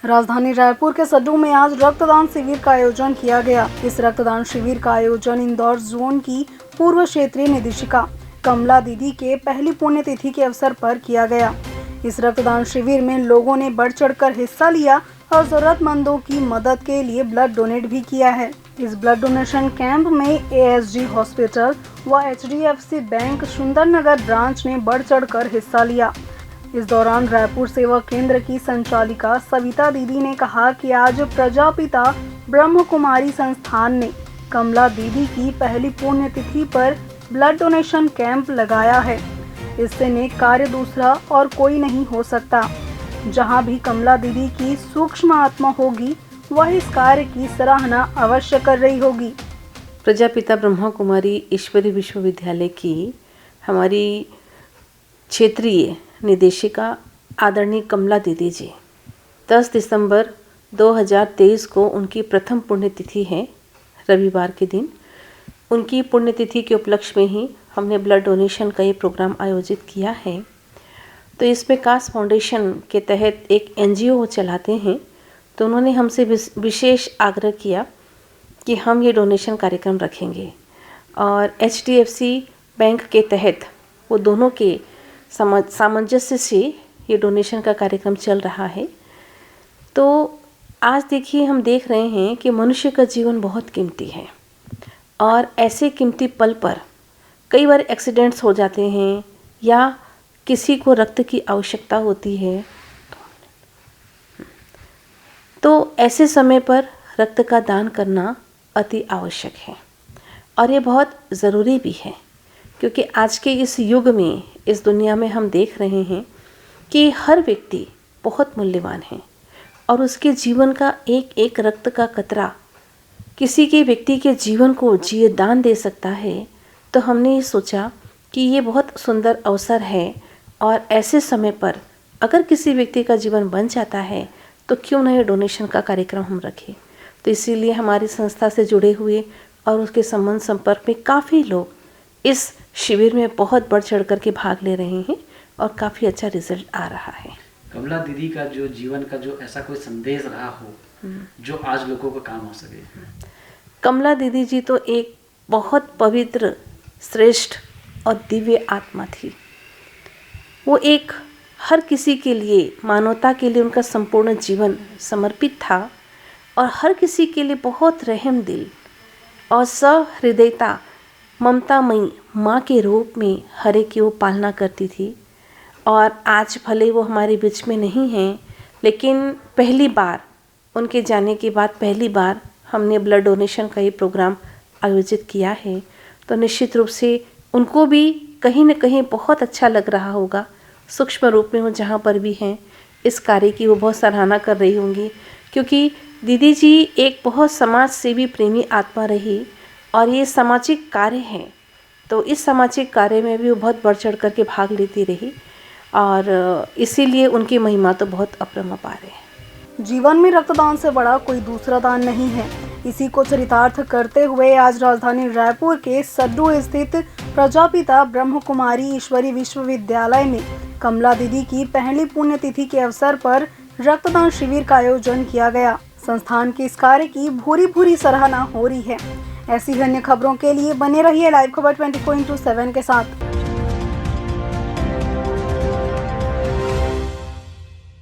राजधानी रायपुर के सड्डू में आज रक्तदान शिविर का आयोजन किया गया। इस रक्तदान शिविर का आयोजन इंदौर जोन की पूर्व क्षेत्रीय निदेशिका कमला दीदी के पहली पुण्यतिथि के अवसर पर किया गया। इस रक्तदान शिविर में लोगों ने बढ़ चढ़कर हिस्सा लिया और जरूरतमंदों की मदद के लिए ब्लड डोनेट भी किया है। इस ब्लड डोनेशन कैंप में ASG हॉस्पिटल व HDFC बैंक सुंदरनगर ब्रांच ने बढ़ चढ़कर हिस्सा लिया। इस दौरान रायपुर सेवा केंद्र की संचालिका सविता दीदी ने कहा कि आज प्रजापिता ब्रह्म कुमारी संस्थान ने कमला दीदी की पहली पुण्यतिथि पर ब्लड डोनेशन कैंप लगाया है। इससे नेक कार्य दूसरा और कोई नहीं हो सकता। जहां भी कमला दीदी की सूक्ष्म आत्मा होगी वह इस कार्य की सराहना अवश्य कर रही होगी। प्रजापिता ब्रह्मा कुमारी ईश्वरी विश्वविद्यालय की हमारी क्षेत्रीय निदेशिका आदरणीय कमला दीदी जी 10 दिसंबर 2023 को उनकी प्रथम पुण्यतिथि है। रविवार के दिन उनकी पुण्यतिथि के उपलक्ष्य में ही हमने ब्लड डोनेशन का ये प्रोग्राम आयोजित किया है। तो इसमें कास फाउंडेशन के तहत एक NGO चलाते हैं, तो उन्होंने हमसे विशेष आग्रह किया कि हम ये डोनेशन कार्यक्रम रखेंगे और HDFC बैंक के तहत वो दोनों के सामंजस्य से ये डोनेशन का कार्यक्रम चल रहा है। तो आज देखिए, हम देख रहे हैं कि मनुष्य का जीवन बहुत कीमती है और ऐसे कीमती पल पर कई बार एक्सीडेंट्स हो जाते हैं या किसी को रक्त की आवश्यकता होती है। तो ऐसे समय पर रक्त का दान करना अति आवश्यक है और ये बहुत ज़रूरी भी है, क्योंकि आज के इस युग में, इस दुनिया में हम देख रहे हैं कि हर व्यक्ति बहुत मूल्यवान है और उसके जीवन का एक एक रक्त का कतरा किसी के व्यक्ति के जीवन को दान दे सकता है। तो हमने ये सोचा कि ये बहुत सुंदर अवसर है और ऐसे समय पर अगर किसी व्यक्ति का जीवन बन जाता है तो क्यों ना ये डोनेशन का कार्यक्रम हम रखें। तो इसीलिए हमारी संस्था से जुड़े हुए और उसके संबंध संपर्क में काफ़ी लोग इस शिविर में बहुत बढ़ चढ़ कर के भाग ले रहे हैं और काफ़ी अच्छा रिजल्ट आ रहा है। कमला दीदी का जो जीवन का जो ऐसा कोई संदेश रहा हो जो आज लोगों को काम आ सके। कमला दीदी जी तो एक बहुत पवित्र, श्रेष्ठ और दिव्य आत्मा थी। वो एक हर किसी के लिए, मानवता के लिए उनका संपूर्ण जीवन समर्पित था और हर किसी के लिए बहुत रहम दिल और सहृदयता, ममतामयी माँ के रूप में हर एक की वो पालना करती थी। और आज भले वो हमारे बीच में नहीं हैं, लेकिन पहली बार उनके जाने के बाद पहली बार हमने ब्लड डोनेशन का ये प्रोग्राम आयोजित किया है। तो निश्चित रूप से उनको भी कहीं न कहीं बहुत अच्छा लग रहा होगा। सूक्ष्म रूप में वो जहाँ पर भी हैं, इस कार्य की वो बहुत सराहना कर रही होंगी, क्योंकि दीदी जी एक बहुत समाज सेवी प्रेमी आत्मा रही और ये सामाजिक कार्य है। तो इस सामाजिक कार्य में भी वो बहुत बढ़ चढ़ कर के भाग लेती रही और इसीलिए उनकी महिमा तो बहुत अपरंपार है। जीवन में रक्तदान से बड़ा कोई दूसरा दान नहीं है। इसी को चरितार्थ करते हुए आज राजधानी रायपुर के सड्डू स्थित प्रजापिता ब्रह्म कुमारी ईश्वरी विश्वविद्यालय में कमला दीदी की पहली पुण्यतिथि के अवसर पर रक्तदान शिविर का आयोजन किया गया। संस्थान के इस कार्य की भूरी भूरी सराहना हो रही है। ऐसी अन्य खबरों के लिए बने रहिए लाइव खबर 24/7 के साथ।